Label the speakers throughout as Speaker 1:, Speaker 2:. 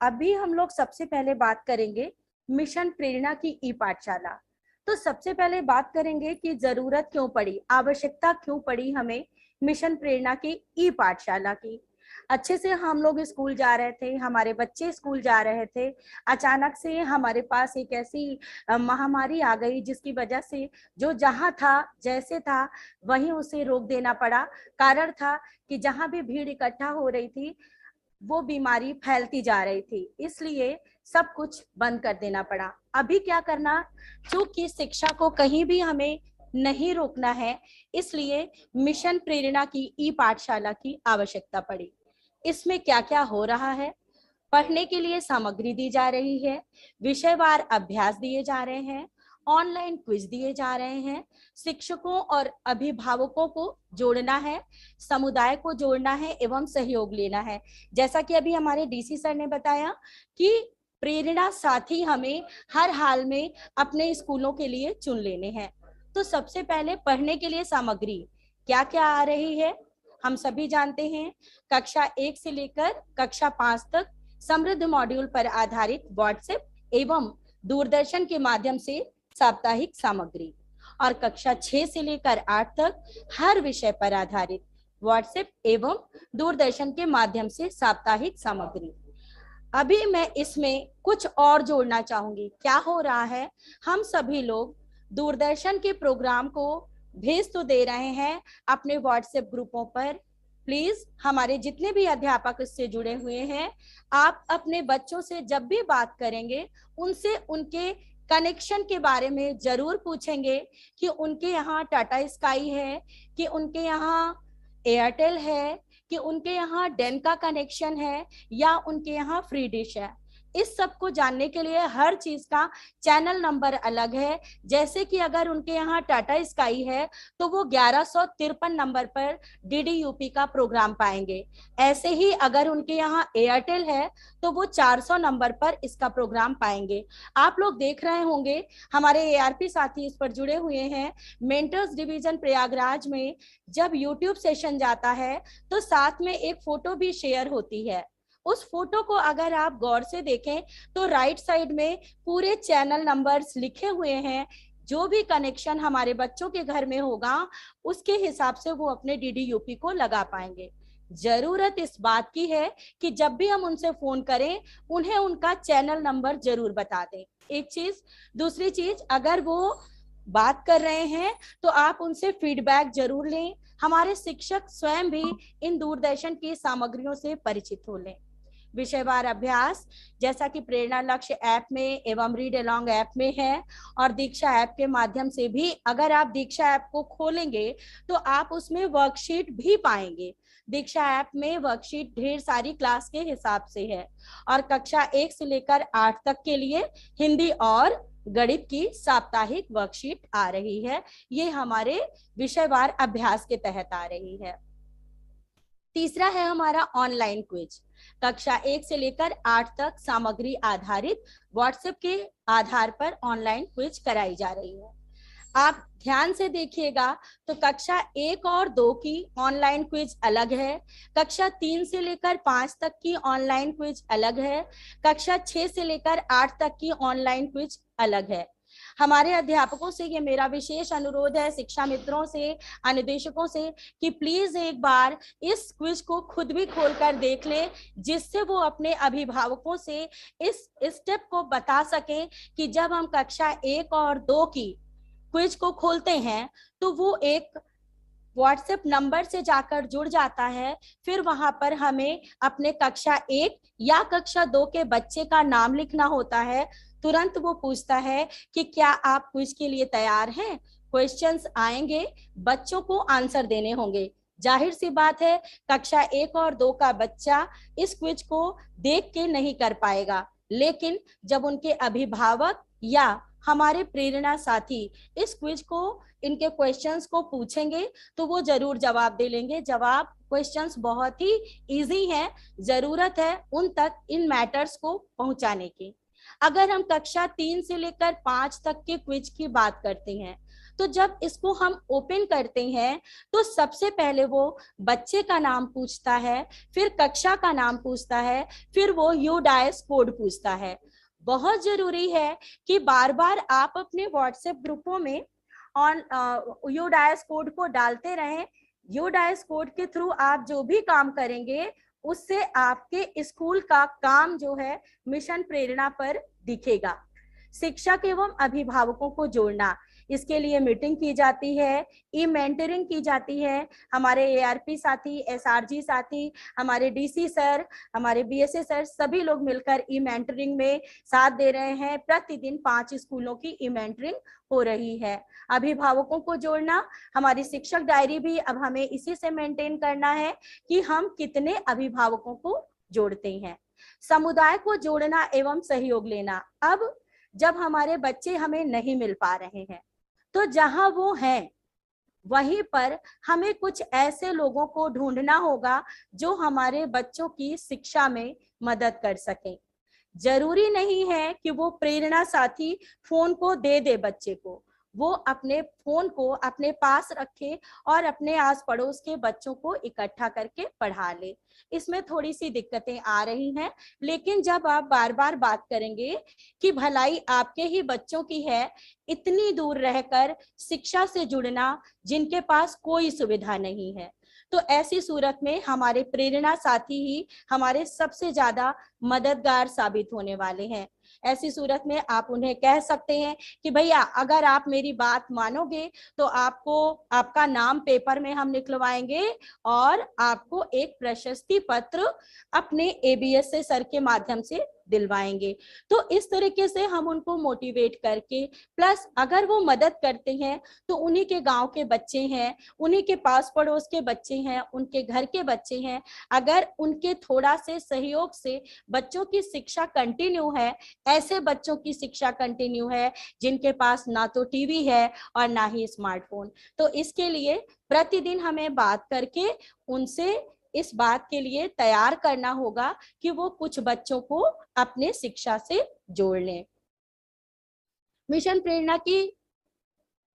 Speaker 1: अभी हम लोग सबसे पहले बात करेंगे मिशन प्रेरणा की ई पाठशाला। तो सबसे पहले बात करेंगे कि जरूरत क्यों पड़ी, आवश्यकता क्यों पड़ी हमें मिशन प्रेरणा की ई पाठशाला की। अच्छे से हम लोग स्कूल जा रहे थे, हमारे बच्चे स्कूल जा रहे थे, अचानक से हमारे पास एक ऐसी महामारी आ गई जिसकी वजह से जो जहां था जैसे था वहीं उसे रोक देना पड़ा। कारण था कि जहां भी भीड़ इकट्ठा हो रही थी वो बीमारी फैलती जा रही थी, इसलिए सब कुछ बंद कर देना पड़ा। अभी क्या करना, क्योंकि शिक्षा को कहीं भी हमें नहीं रोकना है, इसलिए मिशन प्रेरणा की ई पाठशाला की आवश्यकता पड़ी। इसमें क्या क्या हो रहा है, पढ़ने के लिए सामग्री दी जा रही है, विषयवार अभ्यास दिए जा रहे हैं, ऑनलाइन क्विज दिए जा रहे हैं, शिक्षकों और अभिभावकों को जोड़ना है, समुदाय को जोड़ना है एवं सहयोग लेना है। जैसा कि अभी हमारे डीसी सर ने बताया कि प्रेरणा साथी हमें हर हाल में अपने स्कूलों के लिए चुन लेने हैं। तो सबसे पहले पढ़ने के लिए सामग्री क्या क्या आ रही है, हम सभी जानते हैं। कक्षा 1 से लेकर कक्षा 5 तक समृद्ध मॉड्यूल पर आधारित व्हाट्सएप एवं दूरदर्शन के माध्यम से साप्ताहिक सामग्री, और कक्षा 6 से लेकर 8 तक हर विषय पर आधारित व्हाट्सएप एवं दूरदर्शन के माध्यम से साप्ताहिक सामग्री। अभी मैं इसमें कुछ और जोड़ना चाहूंगी। क्या हो रहा है, हम सभी लोग दूरदर्शन के प्रोग्राम को भेज तो दे रहे हैं अपने व्हाट्सएप ग्रुपों पर। प्लीज हमारे जितने भी अध्यापक इससे जुड़े हुए हैं, आप अपने बच्चों से जब भी बात करेंगे उनसे उनके कनेक्शन के बारे में जरूर पूछेंगे कि उनके यहाँ टाटा स्काई है, कि उनके यहाँ एयरटेल है, कि उनके यहाँ डेन का कनेक्शन है या उनके यहाँ फ्री डिश है। इस सब को जानने के लिए हर चीज का चैनल नंबर अलग है। जैसे कि अगर उनके यहाँ टाटा स्काई है तो वो 1153 नंबर पर डीडी यूपी का प्रोग्राम पाएंगे। ऐसे ही अगर उनके यहाँ एयरटेल है तो वो 400 नंबर पर इसका प्रोग्राम पाएंगे। आप लोग देख रहे होंगे हमारे एआरपी साथी इस पर जुड़े हुए हैं। मेंटर्स डिवीजन प्रयागराज में जब यूट्यूब सेशन जाता है तो साथ में एक फोटो भी शेयर होती है। उस फोटो को अगर आप गौर से देखें तो राइट साइड में पूरे चैनल नंबर्स लिखे हुए हैं। जो भी कनेक्शन हमारे बच्चों के घर में होगा उसके हिसाब से वो अपने डीडी यूपी को लगा पाएंगे। जरूरत इस बात की है कि जब भी हम उनसे फोन करें उन्हें उनका चैनल नंबर जरूर बता दें। एक चीज, दूसरी चीज, अगर वो बात कर रहे हैं तो आप उनसे फीडबैक जरूर लें। हमारे शिक्षक स्वयं भी इन दूरदर्शन की सामग्रियों से परिचित हो लें। विषयवार अभ्यास जैसा कि प्रेरणा लक्ष्य ऐप में एवं रीड अलोंग ऐप में है, और दीक्षा ऐप के माध्यम से भी अगर आप दीक्षा ऐप को खोलेंगे तो आप उसमें वर्कशीट भी पाएंगे। दीक्षा ऐप में वर्कशीट ढेर सारी क्लास के हिसाब से है, और कक्षा 1 से लेकर 8 तक के लिए हिंदी और गणित की साप्ताहिक वर्कशीट आ रही है। ये हमारे विषयवार अभ्यास के तहत आ रही है। तीसरा है हमारा ऑनलाइन क्विज। कक्षा 1 से लेकर 8 तक सामग्री आधारित व्हाट्सएप के आधार पर ऑनलाइन क्विज कराई जा रही है। आप ध्यान से देखिएगा तो कक्षा 1 और 2 की ऑनलाइन क्विज अलग है, कक्षा 3 से लेकर 5 तक की ऑनलाइन क्विज अलग है, कक्षा 6 से लेकर 8 तक की ऑनलाइन क्विज अलग है। हमारे अध्यापकों से ये मेरा विशेष अनुरोध है, शिक्षा मित्रों से, अनुदेशकों से, कि प्लीज एक बार इस क्विज को खुद भी खोलकर देख लें, जिससे वो अपने अभिभावकों से इस स्टेप को बता सकें कि जब हम कक्षा 1 और 2 की क्विज को खोलते हैं तो वो एक व्हाट्सएप नंबर से जाकर जुड़ जाता है। फिर वहां पर हमें अपने कक्षा 1 या कक्षा 2 के बच्चे का नाम लिखना होता है। तुरंत वो पूछता है कि क्या आप क्विज के लिए तैयार हैं। क्वेश्चंस आएंगे, बच्चों को आंसर देने होंगे। जाहिर सी बात है कक्षा 1 और 2 का बच्चा इस क्विज को देख के नहीं कर पाएगा, लेकिन जब उनके अभिभावक या हमारे प्रेरणा साथी इस क्विज को, इनके क्वेश्चंस को पूछेंगे तो वो जरूर जवाब दे लेंगे। जवाब क्वेश्चंस बहुत ही इजी हैं, जरूरत है उन तक इन मैटर्स को पहुंचाने की। अगर हम कक्षा 3 से लेकर 5 तक के क्विज की बात करते हैं, तो जब इसको हम ओपन करते हैं तो सबसे पहले वो बच्चे का नाम पूछता है, फिर कक्षा का नाम पूछता है, फिर वो यूडाइस कोड पूछता है। बहुत जरूरी है कि बार बार आप अपने व्हाट्सएप ग्रुपों में ऑन यूडाइस कोड को डालते रहें। यूडाइस कोड के थ्रू आप जो भी काम करेंगे उससे आपके स्कूल का काम जो है मिशन प्रेरणा पर दिखेगा। शिक्षक एवं अभिभावकों को जोड़ना, इसके लिए मीटिंग की जाती है, ई मेंटरिंग की जाती है। हमारे एआरपी साथी, एसआरजी साथी, हमारे डीसी सर, हमारे बीएसए सर, सभी लोग मिलकर ई मेंटरिंग में साथ दे रहे हैं। प्रतिदिन 5 स्कूलों की ई मेंटरिंग हो रही है। अभिभावकों को जोड़ना, हमारी शिक्षक डायरी भी अब हमें इसी से मेंटेन करना है कि हम कितने अभिभावकों को जोड़ते हैं। समुदाय को जोड़ना एवं सहयोग लेना। अब जब हमारे बच्चे हमें नहीं मिल पा रहे हैं तो जहां वो हैं वहीं पर हमें कुछ ऐसे लोगों को ढूंढना होगा जो हमारे बच्चों की शिक्षा में मदद कर सकें। जरूरी नहीं है कि वो प्रेरणा साथी फोन को दे दे बच्चे को, वो अपने फोन को अपने पास रखे और अपने आस पड़ोस के बच्चों को इकट्ठा करके पढ़ा ले। इसमें थोड़ी सी दिक्कतें आ रही हैं, लेकिन जब आप बार बार बात करेंगे कि भलाई आपके ही बच्चों की है, इतनी दूर रहकर शिक्षा से जुड़ना जिनके पास कोई सुविधा नहीं है, तो ऐसी सूरत में हमारे प्रेरणा साथी ही हमारे सबसे ज्यादा मददगार साबित होने वाले हैं। ऐसी सूरत में आप उन्हें कह सकते हैं कि भैया अगर आप मेरी बात मानोगे तो आपको आपका नाम पेपर में हम निकलवाएंगे और आपको एक प्रशस्ति पत्र अपने एबीएस सर के माध्यम से दिलवाएंगे। तो इस तरीके से हम उनको मोटिवेट करके, प्लस अगर वो मदद करते हैं तो उन्हीं के गांव के बच्चे हैं, उन्हीं के पास पड़ोस के बच्चे हैं, उनके घर के बच्चे हैं, अगर उनके थोड़ा से सहयोग से बच्चों की शिक्षा कंटिन्यू है, ऐसे बच्चों की शिक्षा कंटिन्यू है जिनके पास ना तो टीवी है और ना ही स्मार्टफोन, तो इसके लिए प्रतिदिन हमें बात करके उनसे इस बात के लिए तैयार करना होगा कि वो कुछ बच्चों को अपने शिक्षा से जोड़ लें। मिशन प्रेरणा की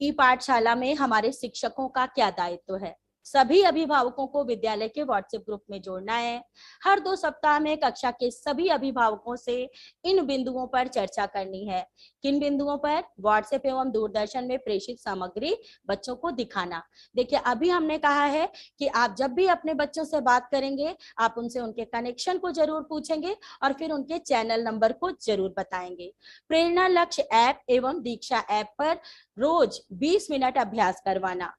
Speaker 1: ई पाठशाला में हमारे शिक्षकों का क्या दायित्व है? सभी अभिभावकों को विद्यालय के व्हाट्सएप ग्रुप में जोड़ना है। हर 2 सप्ताह में कक्षा के सभी अभिभावकों से इन बिंदुओं पर चर्चा करनी है। किन बिंदुओं पर? व्हाट्सएप एवं दूरदर्शन में प्रेषित सामग्री बच्चों को दिखाना। देखिए, अभी हमने कहा है कि आप जब भी अपने बच्चों से बात करेंगे आप उनसे उनके कनेक्शन को जरूर पूछेंगे और फिर उनके चैनल नंबर को जरूर बताएंगे। प्रेरणा लक्ष्य ऐप एवं दीक्षा ऐप पर रोज 20 मिनट अभ्यास करवाना।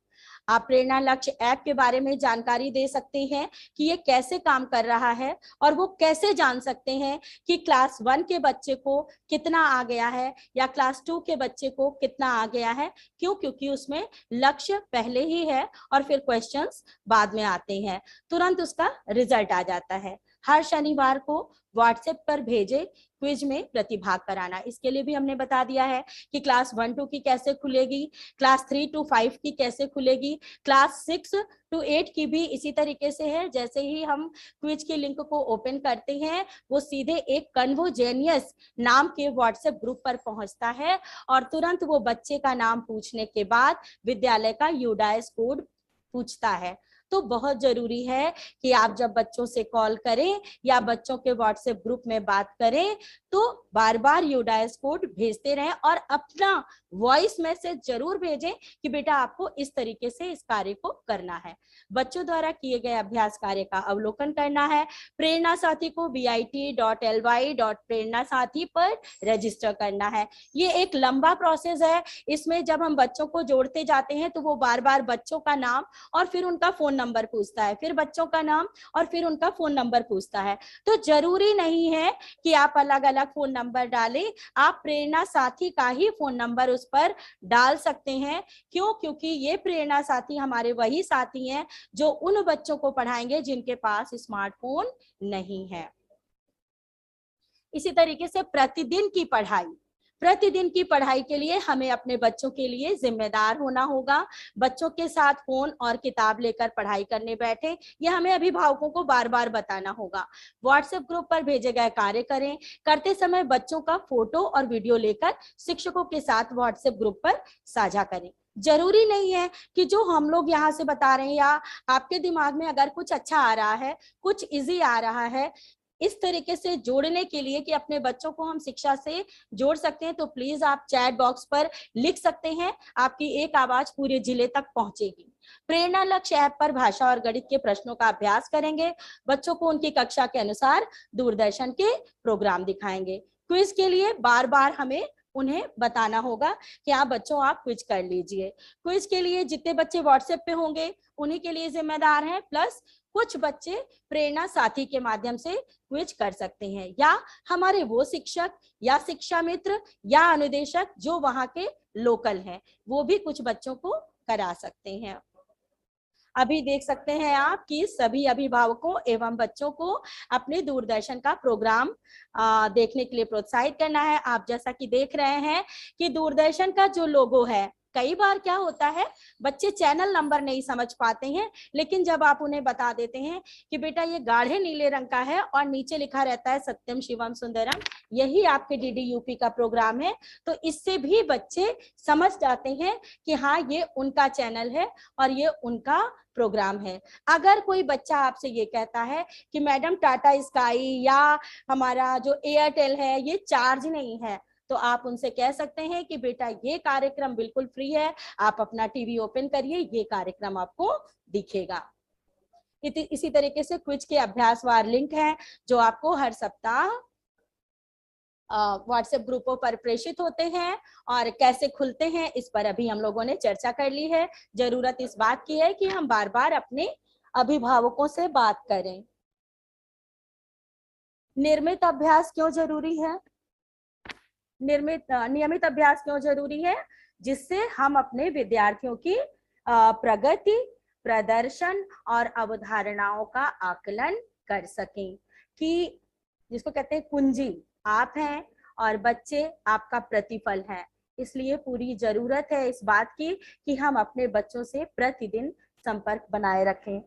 Speaker 1: आप प्रेरणा लक्ष्य ऐप के बारे में जानकारी दे सकते हैं कि ये कैसे काम कर रहा है और वो कैसे जान सकते हैं कि क्लास 1 के बच्चे को कितना आ गया है या क्लास 2 के बच्चे को कितना आ गया है। क्यों? क्योंकि उसमें लक्ष्य पहले ही है और फिर क्वेश्चंस बाद में आते हैं, तुरंत उसका रिजल्ट आ जाता है। हर शनिवार को व्हाट्सएप पर भेजे क्विज में प्रतिभाग कराना। इसके लिए भी हमने बता दिया है कि क्लास 1-2 की कैसे खुलेगी, क्लास 3-5 की कैसे खुलेगी, क्लास 6-8 की भी इसी तरीके से है। जैसे ही हम क्विज की लिंक को ओपन करते हैं वो सीधे एक कन्वोजेनियस नाम के व्हाट्सएप ग्रुप पर पहुंचता है और तुरंत वो बच्चे का नाम पूछने के बाद विद्यालय का यूडाइस कोड पूछता है। तो बहुत जरूरी है कि आप जब बच्चों से कॉल करें या बच्चों के व्हाट्सएप ग्रुप में बात करें तो बार बार यूडाइस कोड भेजते रहें और अपना वॉइस मैसेज जरूर भेजें कि बेटा आपको इस तरीके से इस कार्य को करना है। बच्चों द्वारा किए गए अभ्यास कार्य का अवलोकन करना है। प्रेरणा साथी को bit.ly.prernasathi पर रजिस्टर करना है। ये एक लंबा प्रोसेस है। इसमें जब हम बच्चों को जोड़ते जाते हैं तो वो बार बार बच्चों का नाम और फिर उनका फोन नंबर पूछता है, फिर बच्चों का नाम और फिर उनका फोन नंबर पूछता है। तो जरूरी नहीं है कि आप अलग अलग फोन नंबर डालें, आप प्रेरणा साथी का ही फोन नंबर उस पर डाल सकते हैं। क्यों? क्योंकि ये प्रेरणा साथी हमारे वही साथी हैं जो उन बच्चों को पढ़ाएंगे जिनके पास स्मार्टफोन नहीं है। इसी तरीके से प्रतिदिन की पढ़ाई, प्रतिदिन की पढ़ाई के लिए हमें अपने बच्चों के लिए जिम्मेदार होना होगा। बच्चों के साथ फोन और किताब लेकर पढ़ाई करने बैठे, यह हमें अभिभावकों को बार बार बताना होगा। व्हाट्सएप ग्रुप पर भेजे गए कार्य करें, करते समय बच्चों का फोटो और वीडियो लेकर शिक्षकों के साथ व्हाट्सएप ग्रुप पर साझा करें। जरूरी नहीं है कि जो हम लोग यहाँ से बता रहे हैं या आपके दिमाग में अगर कुछ अच्छा आ रहा है, कुछ इजी आ रहा है, इस तरीके से जोड़ने के लिए कि अपने बच्चों को हम शिक्षा से जोड़ सकते हैं, तो प्लीज आप चैट बॉक्स पर लिख सकते हैं। आपकी एक आवाज पूरे जिले तक पहुंचेगी। प्रेरणा लक्ष्य ऐप पर भाषा और गणित के प्रश्नों का अभ्यास करेंगे। बच्चों को उनकी कक्षा के अनुसार दूरदर्शन के प्रोग्राम दिखाएंगे। क्विज के लिए बार बार हमें उन्हें बताना होगा कि आप बच्चों आप क्विज कर लीजिए। क्विज के लिए जितने बच्चे व्हाट्सएप पे होंगे उन्हीं के लिए जिम्मेदार हैं, प्लस कुछ बच्चे प्रेरणा साथी के माध्यम से क्विज कर सकते हैं, या हमारे वो शिक्षक या शिक्षा मित्र या अनुदेशक जो वहां के लोकल हैं वो भी कुछ बच्चों को करा सकते हैं। अभी देख सकते हैं आप कि सभी अभिभावकों एवं बच्चों को अपने दूरदर्शन का प्रोग्राम देखने के लिए प्रोत्साहित करना है। आप जैसा कि देख रहे हैं कि दूरदर्शन का जो लोगो है, कई बार क्या होता है बच्चे चैनल नंबर नहीं समझ पाते हैं, लेकिन जब आप उन्हें बता देते हैं कि बेटा ये गाढ़े नीले रंग का है और नीचे लिखा रहता है सत्यम शिवम सुंदरम, यही आपके डीडी यूपी का प्रोग्राम है, तो इससे भी बच्चे समझ जाते हैं कि हाँ ये उनका चैनल है और ये उनका प्रोग्राम है। अगर कोई बच्चा आपसे ये कहता है कि मैडम टाटा स्काई या हमारा जो एयरटेल है ये चार्ज नहीं है, तो आप उनसे कह सकते हैं कि बेटा ये कार्यक्रम बिल्कुल फ्री है, आप अपना टीवी ओपन करिए, ये कार्यक्रम आपको दिखेगा। इसी तरीके से क्विज के अभ्यासवार लिंक हैं जो आपको हर सप्ताह व्हाट्सएप ग्रुपों पर प्रेषित होते हैं, और कैसे खुलते हैं इस पर अभी हम लोगों ने चर्चा कर ली है। जरूरत इस बात की है कि हम बार बार अपने अभिभावकों से बात करें। नियमित अभ्यास क्यों जरूरी है? नियमित अभ्यास क्यों जरूरी है? जिससे हम अपने विद्यार्थियों की प्रगति, प्रदर्शन और अवधारणाओं का आकलन कर सकें। कि जिसको कहते हैं कुंजी आप हैं और बच्चे आपका प्रतिफल है, इसलिए पूरी जरूरत है इस बात की कि हम अपने बच्चों से प्रतिदिन संपर्क बनाए रखें।